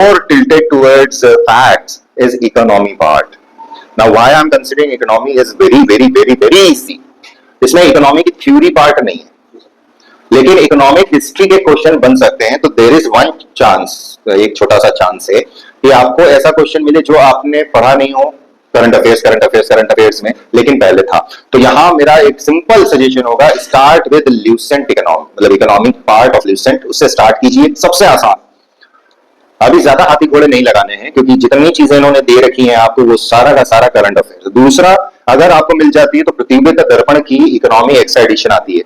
more tilted towards facts is economy part. Now, why I'm considering economy is very easy. इसमें economy की theory part नहीं है, लेकिन economic history के question बन सकते हैं. तो देयर इज वन चांस, एक छोटा सा चांस है कि आपको ऐसा क्वेश्चन मिले जो आपने पढ़ा नहीं हो करंट अफेयर्स में, लेकिन पहले था. तो यहां मेरा एक सिंपल सजेशन होगा, स्टार्ट विद ल्यूसेंट इकोनॉमी, मतलब इकोनॉमिक पार्ट ऑफ ल्यूसेंट, उससे स्टार्ट कीजिए. सबसे आसान. अभी ज्यादा हाथी घोड़े नहीं लगाने हैं, क्योंकि जितनी चीजें इन्होंने दे रखी हैं आपको वो सारा का सारा करंट अफेयर. दूसरा, अगर आपको मिल जाती है तो प्रतियोगिता दर्पण की इकोनॉमी एक्स्ट्रा एडिशन आती है.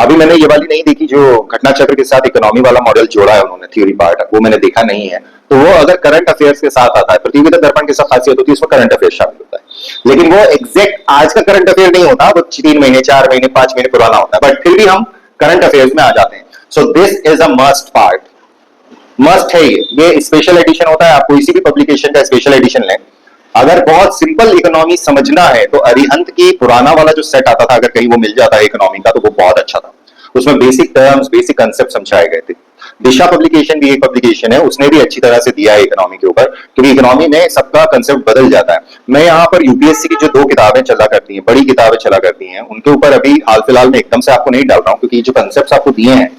अभी मैंने ये वाली नहीं देखी जो घटना चक्र के साथ इकोनॉमी वाला मॉडल जोड़ा है उन्होंने, थ्योरी पार्ट, वो मैंने देखा नहीं है. तो वो अगर करंट अफेयर्स के साथ आता है, प्रतियोगिता दर्पण के साथ खासियत होती है उसमें करंट अफेयर शामिल होता है, लेकिन वो एग्जैक्ट आज का करंट अफेयर नहीं होता, वो 3 महीने 4 महीने 5 महीने पुराना होता है, बट फिर भी हम करंट अफेयर्स में आ जाते हैं. So this is a must part, must है. ये स्पेशल एडिशन होता है, आप कोई सी भी पब्लिकेशन का स्पेशल एडिशन लें. अगर बहुत सिंपल इकोनॉमी समझना है तो अरिहंत की पुराना वाला जो सेट आता था, अगर कहीं वो मिल जाता है इकोनॉमी का, तो वो बहुत अच्छा था. उसमें बेसिक टर्म्स, बेसिक कंसेप्ट समझाए गए थे. दिशा पब्लिकेशन भी एक पब्लिकेशन है, उसने भी अच्छी तरह से दिया है इकोनॉमी के ऊपर, क्योंकि इकोनॉमी में सबका कंसेप्ट बदल जाता है. मैं यहाँ पर यूपीएससी की जो 2 किताबें चला करती हैं, बड़ी किताबें चला करती हैं, उनके ऊपर अभी हाल फिलहाल में एकदम से आपको नहीं डाल रहा हूँ, क्योंकि जो कंसेप्ट आपको दिए हैं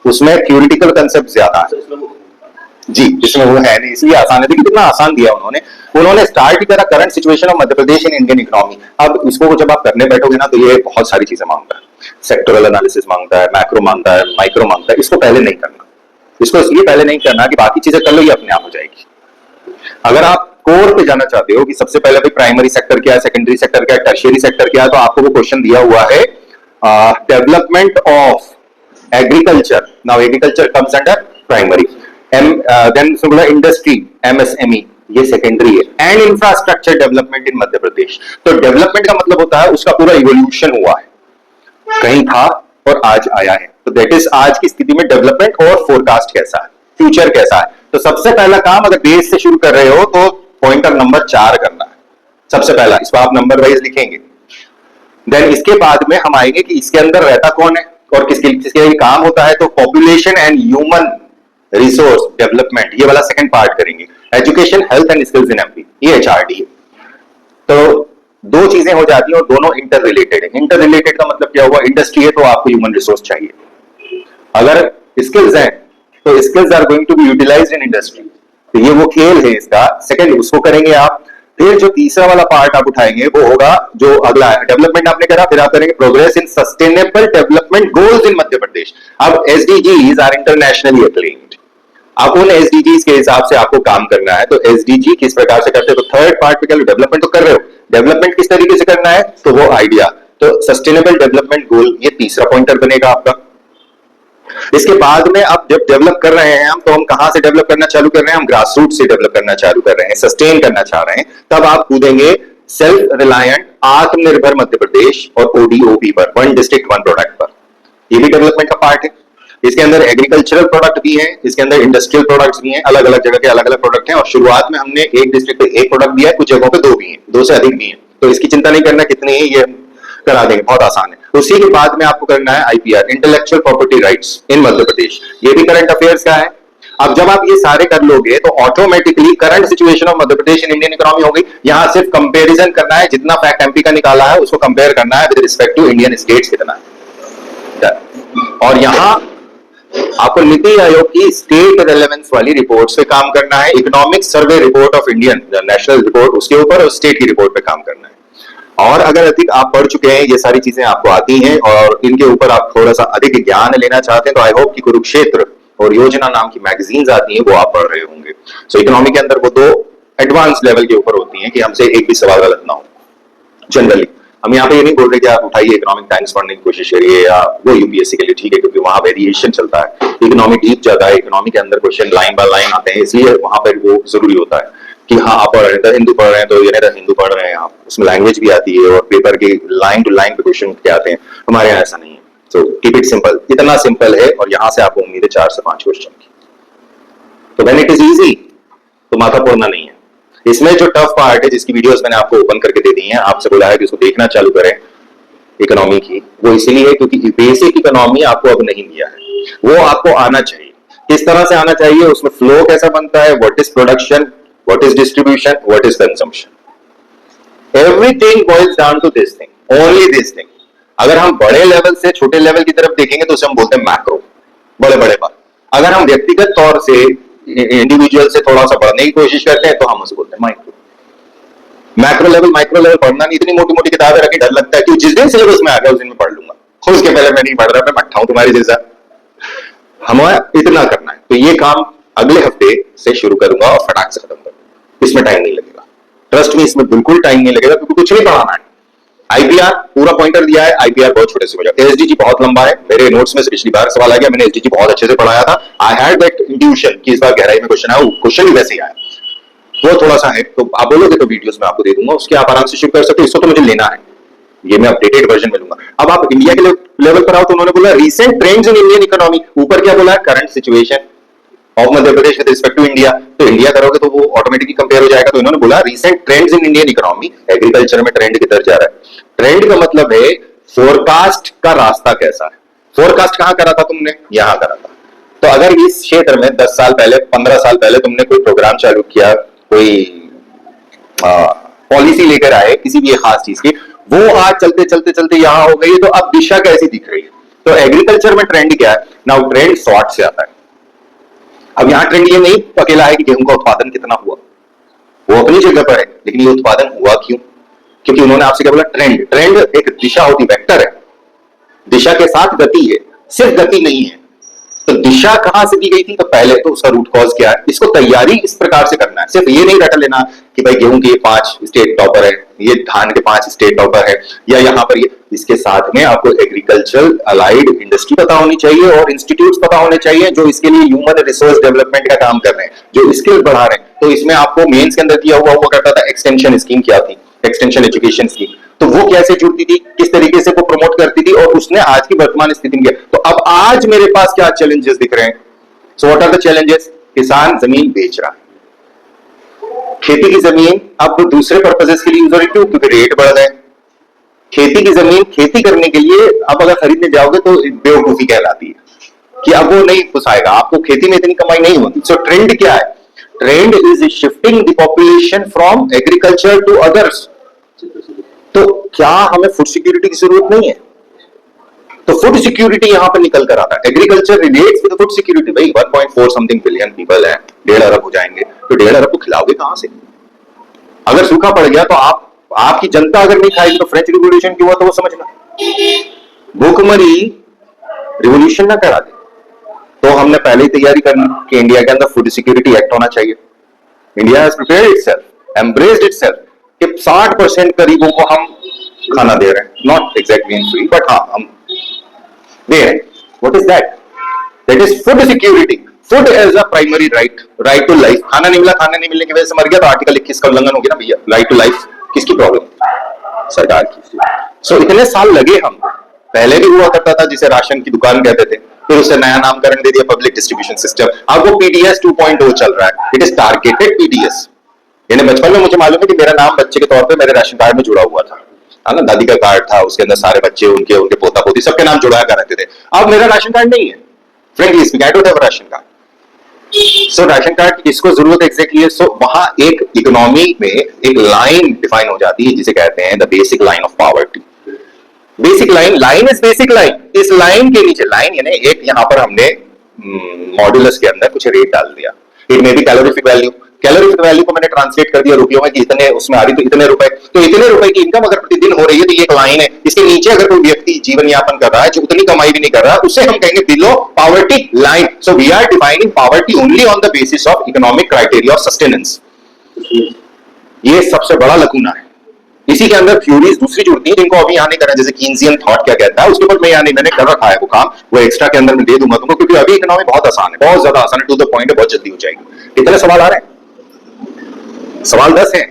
उसमें थ्योरेटिकल कंसेप्ट ज्यादा है जी, इसमें वो है नहीं, इसलिए आसान है. देखिए कितना आसान दिया उन्होंने स्टार्ट ही करा current situation of Madhya Pradesh in Indian economy. अब इसको जब आप करने बैठोगे ना, तो ये बहुत सारी चीजें मांगता है. सेक्टोरल एनालिसिस मांगता है, मैक्रो मांगता है, माइक्रो मांगता है. इसको पहले नहीं करना. इसको इसलिए पहले नहीं करना कि बाकी चीजें कर लो, ये अपने आप हो जाएगी. अगर आप कोर पे जाना चाहते हो कि सबसे पहले भी प्राइमरी सेक्टर क्या है, सेकेंडरी सेक्टर क्या है, टर्शियरी सेक्टर क्या है, तो आपको वो क्वेश्चन दिया हुआ है development of agriculture. Now agriculture comes under primary. Then बोला इंडस्ट्री, एमएसएमई, ये सेकेंडरी है. And infrastructure development in Madhya Pradesh. तो डेवलपमेंट का मतलब होता है उसका पूरा इवोल्यूशन हुआ है, कहीं था और आज आया है. तो दैट इज आज की स्थिति में डेवलपमेंट और फोरकास्ट कैसा है, फ्यूचर कैसा है. तो सबसे पहला काम, अगर बेस से शुरू कर रहे हो तो पॉइंटर नंबर 4 करना है सबसे पहला. इसको आप नंबर वाइज लिखेंगे. देन इसके बाद में हम आएंगे कि इसके अंदर रहता कौन है और किसके काम होता है. तो population and human resource development, ये वाला सेकंड पार्ट करेंगे. Education, health and skills in MP, ये एचआरडी है. तो 2 चीजें हो जाती हैं और दोनों इंटर रिलेटेड है. इंटर रिलेटेड का मतलब क्या हुआ, इंडस्ट्री है तो आपको ह्यूमन रिसोर्स चाहिए. अगर स्किल्स है तो skills are going to be utilised in industry. तो ये वो खेल है इसका. सेकंड उसको करेंगे आप. फिर जो तीसरा वाला पार्ट आप उठाएंगे वो होगा जो अगला है. डेवलपमेंट आपने करा, फिर आप करेंगे progress in sustainable development goals in Madhya Pradesh. अब एसडीजीज आर इंटरनेशनली एक्लेम्ड. आप उन एसडीजीज के हिसाब से आपको काम करना है. तो एसडीजी किस प्रकार से करते हैं, तो थर्ड पार्ट पे डेवलपमेंट तो कर रहे हो, डेवलपमेंट किस तरीके से करना है, तो वो आइडिया. तो सस्टेनेबल डेवलपमेंट गोल, ये तीसरा पॉइंटर बनेगा आपका. इसके बाद में आप जब डेवलप कर रहे हैं हम, तो हम कहां से डेवलप करना चालू कर रहे हैं, हम ग्रास रूट से डेवलप करना चालू कर रहे हैं, सस्टेन करना चाह रहे हैं. तब आप कूदेंगे सेल्फ रिलायंट, आत्मनिर्भर मध्य प्रदेश और ओडीओपी पर, 1 डिस्ट्रिक्ट 1 प्रोडक्ट पर. ये भी डेवलपमेंट का पार्ट है. इसके अंदर एग्रीकल्चरल प्रोडक्ट भी हैं, इसके अंदर इंडस्ट्रियल प्रोडक्ट्स भी हैं, अलग अलग जगह के अलग अलग प्रोडक्ट हैं. और शुरुआत में हमने एक डिस्ट्रिक्ट पे एक प्रोडक्ट दिया है, कुछ जगहों पे 2 भी हैं, 2 से अधिक भी हैं. तो इसकी चिंता नहीं करना कितनी है, ये करा देंगे, बहुत आसान है. उसी के बाद में आपको करना है आईपीआर, इंटेलेक्चुअल प्रॉपर्टी राइट्स इन मध्य प्रदेश. ये भी करंट अफेयर्स का है. अब जब आप ये सारे कर लोगे तो automatically current situation of Madhya Pradesh in Indian economy हो गई. यहां सिर्फ कंपैरिजन करना है, जितना फैक्ट एमपी का निकाला है उसको कंपेयर करना है with respect to Indian states कितना है. और यहां आपको नीति आयोग की स्टेट रेलेवेंस वाली रिपोर्ट्स पे काम करना है. Economic survey report of Indian national report उसके ऊपर और स्टेट की रिपोर्ट पे काम करना है. और अगर अधिक आप पढ़ चुके हैं, ये सारी चीजें आपको आती हैं और इनके ऊपर आप थोड़ा सा अधिक ज्ञान लेना चाहते हैं, तो आई होप कि कुरुक्षेत्र और योजना नाम की मैगजीन्स आती हैं, वो आप पढ़ रहे होंगे. सो इकोनॉमी के अंदर वो 2 एडवांस लेवल के ऊपर होती हैं कि हमसे एक भी सवाल गलत ना हो. जनरली हम यहाँ पे ये नहीं बोल रहे कि आप उठाइए इकोनॉमिक टाइम्स पढ़ने की कोशिश करिए, या वो यूपीएससी के लिए ठीक है क्योंकि वहां वेरिएशन चलता है. इकोनॉमी डीप जाता है, इकोनॉमी के अंदर क्वेश्चन लाइन बाय लाइन आते हैं, इसलिए वहां पर वो जरूरी होता है कि हाँ आप पढ़ रहे हैं, हिंदू पढ़ रहे हैं तो ये नहीं हिंदू पढ़ रहे हैं आप, उसमें लैंग्वेज भी आती है और पेपर के लाइन टू लाइन पे क्वेश्चन क्या आते हैं. हमारे यहाँ ऐसा नहीं है. तो कीप इट सिंपल. इतना सिंपल है और यहाँ से आपको उम्मीद है 4 से 5 क्वेश्चन की. तो व्हेन इट इज इजी तो माथा फोड़ना नहीं है. इसमें जो टफ पार्ट है, जिसकी वीडियोस मैंने आपको ओपन करके दे दी हैं, आपसे बोला है कि उसको देखना चालू करें इकोनॉमी की, वो इसलिए है क्योंकि बेसिक इकोनॉमी आपको अब नहीं दिया है, वो आपको आना चाहिए. किस तरह से आना चाहिए, उसमें फ्लो कैसा बनता है, what is production, what is distribution, what is consumption. Everything boils down to this thing, only this thing. अगर हम बड़े लेवल से छोटे लेवल की तरफ देखेंगे तो उसे हम बोलते हैं मैक्रो, बड़े बड़े बात। अगर हम व्यक्तिगत तौर से इंडिविजुअल से थोड़ा सा बढ़ने की कोशिश करते हैं तो हम उसे बोलते हैं micro. Macro level micro level पढ़ना नहीं, इतनी मोटी मोटी किताबें रखी, डर लगता है कि जिस दिन सिलेबस में आ गया उस दिन मैं पढ़ लूंगा, उसके पहले मैं नहीं पढ़ रहा, मैं मट्ठा हूं तुम्हारे जैसा। हमें इतना करना है, तो ये काम अगले हफ्ते से शुरू करूंगा और फटाक से खत्म करूंगा। इसमें टाइम नहीं लगेगा, ट्रस्ट में, इसमें बिल्कुल टाइम नहीं लगेगा, क्योंकि कुछ नहीं पढ़ाना है। आईपीआर पूरा पॉइंटर दिया है, आईपीआर बहुत छोटे से हो जाए। एसडीजी बहुत लंबा है, मेरे नोट्स में से पिछली बार सवाल आ गया, मैंने एसडीजी बहुत अच्छे से पढ़ाया था। आई हैड दैट इंट्यूशन कि इस बार गहराई में क्वेश्चन आया, क्वेश्चन भी वैसे ही आया। वो थोड़ा सा है, तो आप बोलोगे तो वीडियोस में आपको दे दूंगा, उसके आप आराम से शुरू कर सकते हो। इसको तो मुझे लेना है, ये मैं अपडेटेड वर्जन में लूंगा। अब आप इंडिया के लेवल पर आओ तो उन्होंने बोला recent trends in Indian economy, ऊपर क्या बोला है, current situation of Madhya Pradesh with respect to India, तो इंडिया करोगे तो वो ऑटोमेटिकली कंपेयर हो जाएगा। तो इन्होंने बोला recent trends in Indian economy, agriculture में ट्रेंड किधर जा रहा है। ट्रेंड का मतलब है फोरकास्ट का रास्ता कैसा है। फोरकास्ट कहां करा था तुमने, यहां करा था। तो अगर इस क्षेत्र में 10 साल पहले 15 साल पहले तुमने कोई प्रोग्राम चालू किया, कोई पॉलिसी लेकर आए किसी भी खास चीज की, वो आज चलते चलते चलते यहां हो गई, तो अब दिशा कैसी दिख रही है। तो एग्रीकल्चर में ट्रेंड क्या है, नाउ ट्रेंड सॉर्ट से आता है। अब यहां ट्रेंड ये नहीं अकेला है कि गेहूं का उत्पादन कितना हुआ, वो अपनी जगह पर है, लेकिन ये उत्पादन हुआ क्यों, क्योंकि उन्होंने आपसे क्या बोला, ट्रेंड। ट्रेंड एक दिशा होती, वेक्टर है, दिशा के साथ गति है, सिर्फ गति नहीं है। तो दिशा कहां से दी गई थी, तो पहले तो उसका रूट कॉज क्या है, इसको तैयारी इस प्रकार से करना है। सिर्फ ये नहीं रट लेना कि भाई गेहूं के 5 स्टेट टॉपर है, ये धान के 5 स्टेट टॉपर है, या यहां पर ये। इसके साथ में आपको एग्रीकल्चरल अलाइड इंडस्ट्री पता होनी चाहिए और इंस्टीट्यूट्स पता होने चाहिए जो इसके लिए ह्यूमन रिसोर्स डेवलपमेंट का काम कर रहे हैं, जो स्किल बढ़ा रहे हैं। तो इसमें आपको मेंस के अंदर किया हुआ करता था एक्सटेंशन स्कीम, क्या थी एक्सटेंशन एजुकेशन स्कीम, तो वो कैसे जुड़ती थी, किस तरीके से वो प्रमोट करती थी, और उसने आज की वर्तमान स्थिति में किया। तो अब आज मेरे पास क्या चैलेंजेस दिख रहे हैं, so what are the challenges. किसान जमीन बेच रहा है, खेती की जमीन अब दूसरे पर्पसेस के लिए यूज हो रही, क्योंकि रेट बढ़ गए। खेती की जमीन खेती करने के लिए अब अगर खरीदने जाओगे तो बेवकूफी कहलाती है कि अब वो नहीं पुसाएगा, आपको खेती में इतनी कमाई नहीं होती। सो ट्रेंड क्या है, trend is shifting the population from agriculture to others. तो क्या हमें फूड सिक्योरिटी की जरूरत नहीं है, तो फूड सिक्योरिटी यहां पर निकल कर आता है। Agriculture relates with food security. भाई 1.4 समथिंग बिलियन पीपल है, 1.5 अरब हो जाएंगे, तो 1.5 अरब को खिलाओगे कहां से। अगर सूखा पड़ गया तो आपकी जनता अगर नहीं खाएगी तो फ्रेंच रिवॉल्यूशन क्यों हुआ, तो वो समझना। भूखमरी रिवॉल्यूशन ना करा दे, तो हमने पहले ही तैयारी करनी कि इंडिया के अंदर फूड सिक्योरिटी एक्ट होना चाहिए। India has prepared itself, embraced itself कि 60% गरीबों को हम खाना दे रहे हैं, not exactly in free, but हाँ हम दे रहे हैं। What is that, that is food security. Food as a primary right, right to life. खाना नहीं मिला, खाना नहीं मिलने की वजह से मर गया, तो आर्टिकल 21 का उल्लंघन हो गया ना भैया। राइट टू लाइफ किसकी प्रॉब्लम, सरकार की। सो इतने साल लगे हमको, पहले भी हुआ करता था जिसे राशन की दुकान कहते थे, फिर उसे नया नामकरण दे दिया पब्लिक डिस्ट्रीब्यूशन सिस्टम। अब वो पीडीएस 2.0 चल रहा है, इट इज टारगेटेड पीडीएस। यानी बचपन में मुझे मालूम है कि मेरा नाम बच्चे के तौर पे मेरे राशन कार्ड में जुड़ा हुआ था, है ना, दादी का कार्ड था, उसके अंदर सारे बच्चे उनके उनके पोता पोती सबके नाम जुड़ाया कर रहते थे। अब मेरा राशन कार्ड नहीं है, frankly speaking I don't have ration card. So ration card की किसको जरूरत एग्जैक्टली है। सो वहां एक इकोनॉमी में एक लाइन डिफाइन हो जाती है जिसे कहते हैं the basic line of poverty. Basic line, line is basic line. इस लाइन के नीचे, लाइन यानी एक, यहां पर हमने मॉड्यूलस के अंदर कुछ रेट डाल दिया। It may be calorific value, calorific value को मैंने ट्रांसलेट कर दिया रुपयों में कि इतने उसमें आ रही, तो इतने रुपए, तो इतने रुपए की इनकम अगर प्रतिदिन हो रही है तो ये एक लाइन है। इसके नीचे अगर कोई व्यक्ति जीवन यापन कर रहा है जो उतनी कमाई भी नहीं कर रहा, उसे हम कहेंगे below poverty line. So we are defining poverty only on the basis of economic criteria of sustenance. ये सबसे बड़ा लकूना है। इसी के अंदर थ्योरीज दूसरी जुड़ती है जिनको अभी यहाँ नहीं करना, जैसे कीन्सियन थॉट क्या कहता है, उसके ऊपर मैं यहाँ नहीं, मैंने कर रखा है वो काम, वो एक्स्ट्रा के अंदर मैं दे दूंगा तुमको, क्योंकि अभी इकोनॉमी बहुत आसान है, बहुत ज्यादा आसान है, टू द पॉइंट है, बहुत जल्दी हो जाएगी। कितने सवाल आ रहे हैं, सवाल 10 हैं,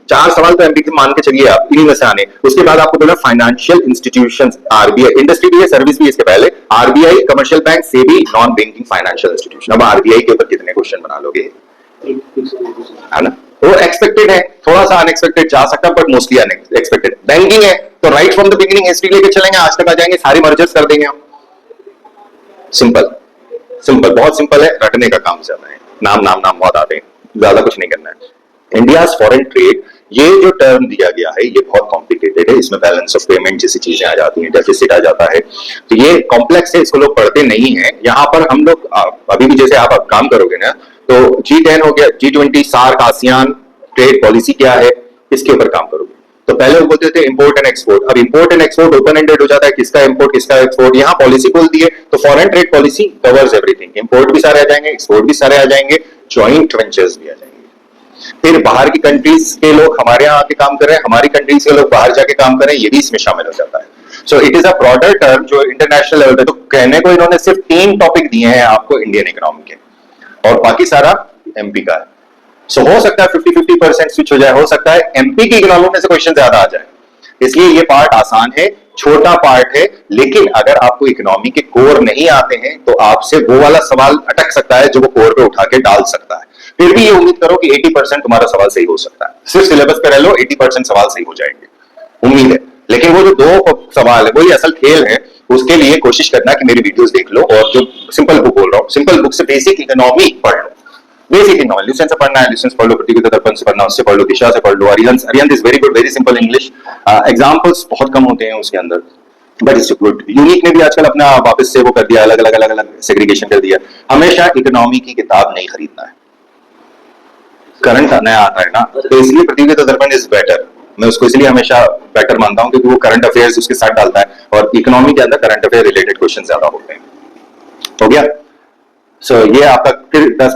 4 सवाल तो एमपी मान के चलिए आप, इन्हीं में से आने। उसके बाद आपको बोला फाइनेंशियल इंस्टीट्यूशंस, आरबीआई, इंडस्ट्री भी है, सर्विस भी इसके पहले, RBI, commercial bank, SEBI, non banking financial institution. अब आरबीआई के ऊपर कितने क्वेश्चन बना लोगे, है ना, वो एक्सपेक्टेड है, थोड़ा सा अनएक्सपेक्टेड जा सकता है, बट मोस्टली अनएक्सपेक्टेड। बैंकिंग है तो right from the beginning history लेके चलेंगे, आज तक आ जाएंगे, सारी मर्जर्स कर देंगे हम, सिंपल। सिंपल, बहुत सिंपल है, रटने का काम ज्यादा है, नाम नाम नाम बहुत आते हैं, ज्यादा कुछ नहीं करना है। इंडिया फॉरेन ट्रेड, ये जो टर्म दिया गया है ये बहुत कॉम्प्लिकेटेड है, इसमें बैलेंस ऑफ पेमेंट जैसी चीजें आ जाती हैं, डेफिसिट आ जाता है, तो ये कॉम्प्लेक्स है, इसको लोग पढ़ते नहीं है। यहाँ पर हम लोग अभी भी जैसे आप काम करोगे ना, तो G10 हो गया, G20, SAARC, ASEAN trade policy क्या है, इसके ऊपर काम करोगे। तो पहले वो बोलते थे इंपोर्ट एंड एक्सपोर्ट, अब import and export open ended हो जाता है, किसका इंपोर्ट किसका एक्सपोर्ट, यहाँ पॉलिसी बोल दी है, तो foreign trade policy covers everything, import भी सारे आ जाएंगे, एक्सपोर्ट भी सारे आ जाएंगे, ज्वाइंट वेंचर्स भी आ जाएंगे। फिर बाहर की कंट्रीज के लोग हमारे यहाँ आके काम कर रहे हैं, हमारी कंट्रीज के लोग बाहर जाके काम कर रहे हैं, ये भी इसमें शामिल हो जाता है। So it is a broader term जो इंटरनेशनल लेवल पे, तो कहने को इन्होंने सिर्फ 3 टॉपिक दिए हैं आपको इंडियन इकोनॉमी के, और बाकी सारा एमपी का है। सो हो सकता है 50-50% स्विच हो जाए, हो सकता है एमपी की इकोनॉमी में से क्वेश्चन ज्यादा आ जाए, इसलिए ये पार्ट आसान है, छोटा पार्ट है, लेकिन अगर आपको इकोनॉमी के कोर नहीं आते हैं तो आपसे वो वाला सवाल अटक सकता है जो वो कोर पे उठा के डाल सकता है। फिर भी ये उम्मीद करो कि 80% तुम्हारा सवाल सही हो सकता है, सिर्फ सिलेबस पे रह लो, 80% सवाल सही हो जाएंगे, उम्मीद है। लेकिन वो जो 2 सवाल है वही असल खेल है, उसके लिए कोशिश करना कि मेरी वीडियोस देख लो, और जो सिंपल बुक बोल रहा हूँ, सिंपल बुक से बेसिक इकोनॉमी पढ़ लो, बेसिक इकोनॉमी, ल्यूसेंट से पढ़ना है, ल्यूसेंट पढ़ लो, पृथ्वी के दर्पण से पढ़ना, उससे पढ़ लो, दिशा से पढ़ लो, Arihant is very good, very simple English, examples बहुत कम होते हैं उसके अंदर, बट इट्स गुड। यूनिक ने भी आजकल अपना वापस से वो कर दिया, अलग अलग सेग्रीगेशन कर दिया। हमेशा इकोनॉमी की किताब नहीं खरीदना है, करंट नया आता है ना, तो इसलिए पृथ्वी के दर्पण इज बेटर, मैं उसको इसलिए हमेशा बेटर मानता हूं क्योंकि वो करंट अफेयर्स उसके साथ डालता है, और इकोनॉमी के अंदर करंट अफेयर रिलेटेड क्वेश्चन ज्यादा होते हैं। हो गया? सो ये आपका फिर 10